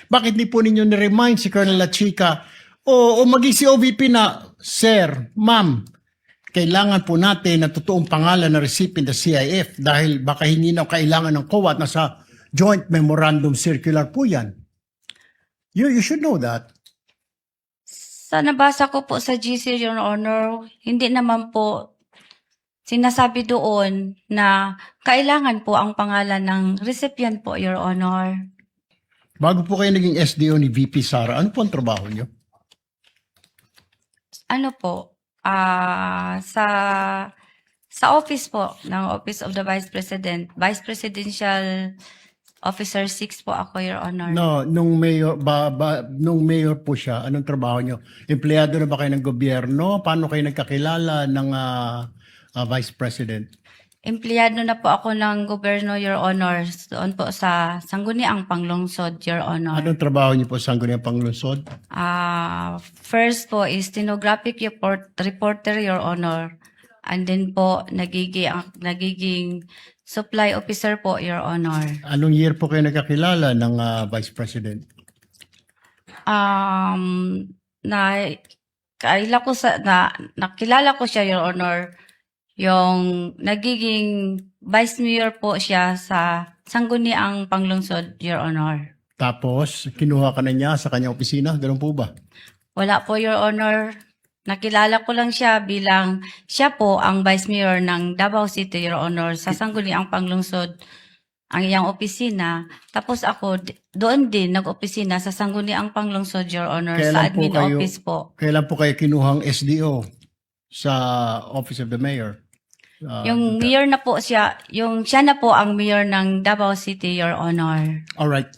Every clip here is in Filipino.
Bakit di po ninyo ni-remind si Colonel La Chica o maging si OVP na, Sir, Ma'am, kailangan po natin na totoong pangalan na recipient ng CIF dahil baka hindi na kailangan ng COA at nasa Joint Memorandum Circular po yan. You should know that. Sa nabasa ko po sa GC, Your Honor, hindi naman po sinasabi doon na kailangan po ang pangalan ng recipient po, Your Honor. Bago po kayo naging SDO ni VP Sara, ano po ang trabaho niyo? Ano po, sa office po ng Office of the Vice President, Vice Presidential Officer 6 po ako, Your Honor. No, nung mayor po siya, anong trabaho niyo? Empleyado na ba kayo ng gobyerno? Paano kayo nagkakilala ng Vice President? Empleyado na po ako ng gobyerno, Your Honor, doon po sa Sangguniang Panglungsod, Your Honor. Anong trabaho niyo po sa Sangguniang Panglungsod? First po is stenographic reporter, Your Honor. And then po, nagiging supply officer po, Your Honor. Anong year po kayo nagkakilala ng Vice President? Nakilala ko siya, Your Honor, yung nagiging vice mayor po siya sa Sangguniang Panglungsod, Your Honor. Tapos, kinuha ka na niya sa kanyang opisina? Ganun po ba? Wala po, Your Honor. Nakilala ko lang siya bilang siya po ang vice mayor ng Davao City, Your Honor, sa Sangguniang Panglungsod, ang iyang opisina. Tapos ako, doon din nag-opisina sa Sangguniang Panglungsod, Your Honor, sa admin office po. Kailan po kayo kinuhang SDO sa Office of the Mayor? Yung mayor na po siya, siya na po ang mayor ng Davao City, Your Honor. Alright.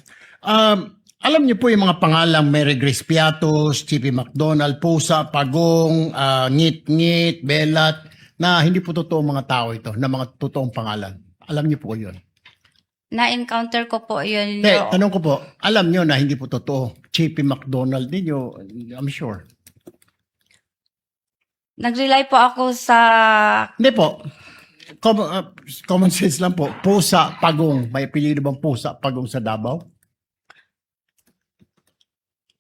Alam niyo po yung mga pangalang Mary Grace Piatos, Chippy McDonald, Pusa, Pagong, Ngit-Ngit, Belat, na hindi po totoong mga tao ito, na mga totoong pangalan. Alam niyo po yun. Na-encounter ko po yun. Tanong ko po, alam niyo na hindi po totoo. Chippy McDonald ninyo, I'm sure. Nag-rely po ako sa... Hindi po. Common sense lang po. Pusa, Pagong. May apelyido bang Pusa, Pagong sa Davao?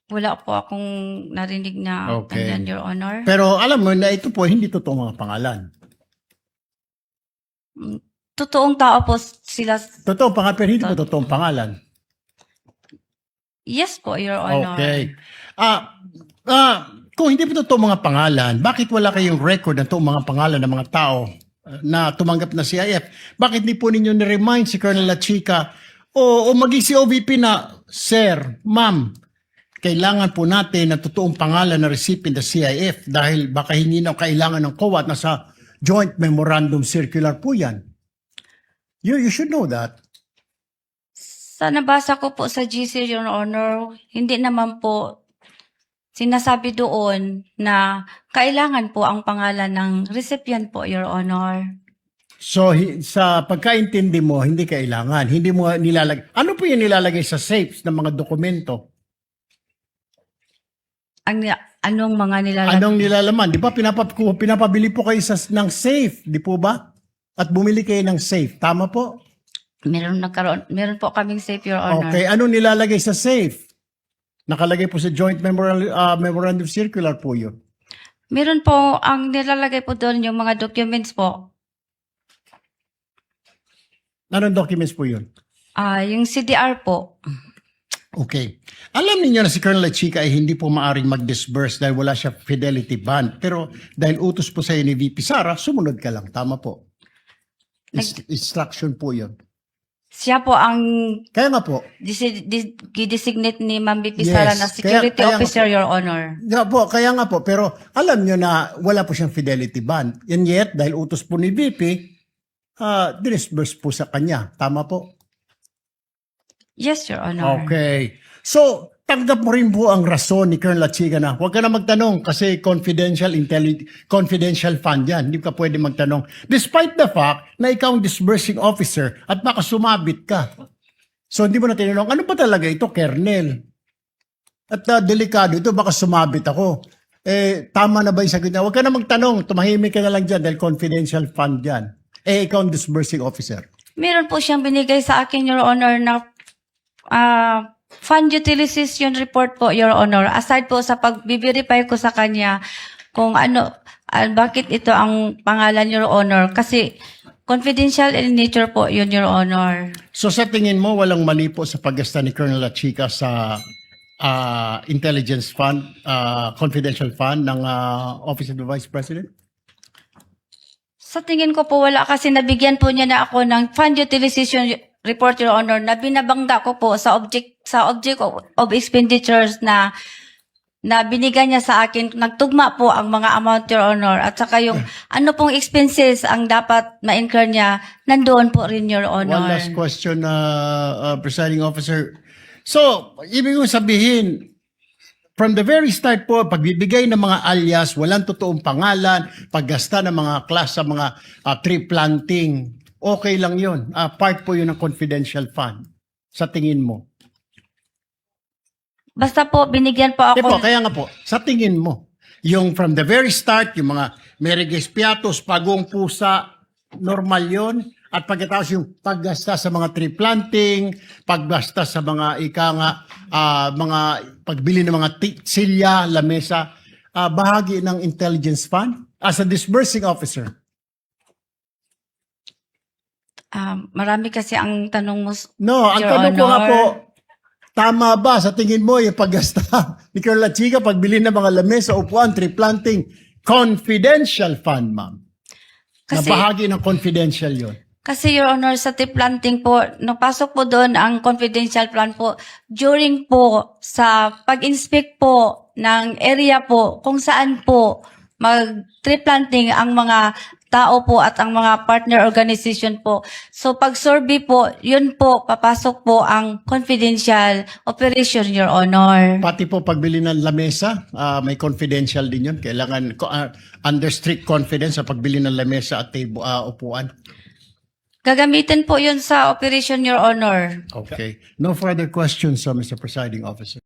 Wala po akong narinig na ganyan, Your Honor. Pero alam mo na ito po, hindi totoo mga pangalan. Totoong tao po sila. Totoo pangalan, pero hindi po totoong pangalan. Yes po, Your Honor. Okay. Kung hindi po totoo mga pangalan, bakit wala kayong record ng totoong mga pangalan ng mga tao na tumanggap na CIF? Bakit di po ninyo ni-remind si Colonel La Chica o maging si OVP na, Sir, Ma'am, kailangan po natin na totoong pangalan na recipient ng CIF dahil baka hindi na kailangan ng COA at nasa Joint Memorandum Circular po yan. You should know that. Sa nabasa ko po sa GC, Your Honor, hindi naman po sinasabi doon na kailangan po ang pangalan ng recipient po, Your Honor. So, sa pagkaintindi mo, hindi kailangan. Hindi mo nilalagay. Ano po yung nilalagay sa safes ng mga dokumento? Anong mga nilalagay? Anong nilalaman? Di ba pinapabili po kayo ng safe, di po ba? At bumili kayo ng safe. Tama po? Meron po kaming safe, Your Honor. Okay. Anong nilalagay sa safe? Nakalagay po sa Joint Memorandum Circular po yun. Meron po, ang nilalagay po doon yung mga documents po. Anong documents po yun? Yung CDR po. Okay. Alam niyo na si Colonel La Chica ay hindi po maaring mag-disburse dahil wala siya fidelity bond. Pero dahil utos po sa ni VP Sara, sumunod ka lang. Tama po. Instruction po yun. Siya po ang Kaya nga po. designate ni Ma'am VP Sara na security kaya officer, nga po. Your Honor. Kaya nga po. Pero alam niyo na wala po siyang fidelity bond. And yet, dahil utos po ni VP, dinisburse po sa kanya. Tama po. Yes, Your Honor. Okay. So, tanggap mo rin po ang rason ni Colonel La Chica na huwag ka na magtanong kasi confidential fund yan. Hindi ka pwede magtanong. Despite the fact na ikaw ang disbursing officer at baka sumabit ka. So, hindi mo na tinanong, ano ba talaga ito, Colonel? At delikado ito, baka sumabit ako. Tama na ba yung sagot niya? Huwag ka na magtanong, tumahimik ka na lang dyan dahil confidential fund yan. Ikaw ang disbursing officer. Meron po siyang binigay sa akin, Your Honor, na fund utilization report po, Your Honor. Aside po sa pag-verify ko sa kanya kung bakit ito ang pangalan, Your Honor. Kasi confidential in nature po yun, Your Honor. So sa tingin mo, walang mali po sa paggasta ni Colonel Lachica sa intelligence fund, confidential fund ng Office of the Vice President? Sa tingin ko po wala kasi nabigyan po niya na ako ng fund utilization report, Your Honor, na binabangga ko po sa object of expenditures na binigyan niya sa akin. Nagtugma po ang mga amount, Your Honor, at saka yung ano pong expenses ang dapat ma-incur niya, nandoon po rin, Your Honor. One last question, Presiding Officer. So, ibig kong sabihin, from the very start po, pagbibigay ng mga alias, walang totoong pangalan, paggasta ng mga class sa mga tree planting, okay lang yun. Part po yun ng confidential fund. Sa tingin mo? Basta po, binigyan po Di po, ako. kaya nga po, sa tingin mo, yung from the very start, yung mga mereges piatos, pagong pusa, normal yun. At pagkatapos yung paggasta sa mga tree planting, paggasta sa mga mga pagbili ng mga silya, lamesa, bahagi ng intelligence fund as a disbursing officer. Marami kasi ang tanong mo, No, ang Your tanong ko nga Honor. po, tama ba sa tingin mo yung paggasta ni Colonel Lachica, pagbili ng mga lamesa, upuan, tree planting, confidential fund, ma'am? Na Kasi- bahagi ng confidential yun. Kasi, Your Honor, sa tree planting po, napasok po doon ang confidential plan po during po sa pag-inspect po ng area po kung saan po mag-tree planting ang mga tao po at ang mga partner organization po. So, pag-survey po, yun po, papasok po ang confidential operation, Your Honor. Pati po pagbili ng lamesa, may confidential din yun. Kailangan under strict confidence sa pagbili ng lamesa at upuan. Gagamitin po yun sa operation, Your Honor. Okay. No further questions, Mr. Presiding Officer.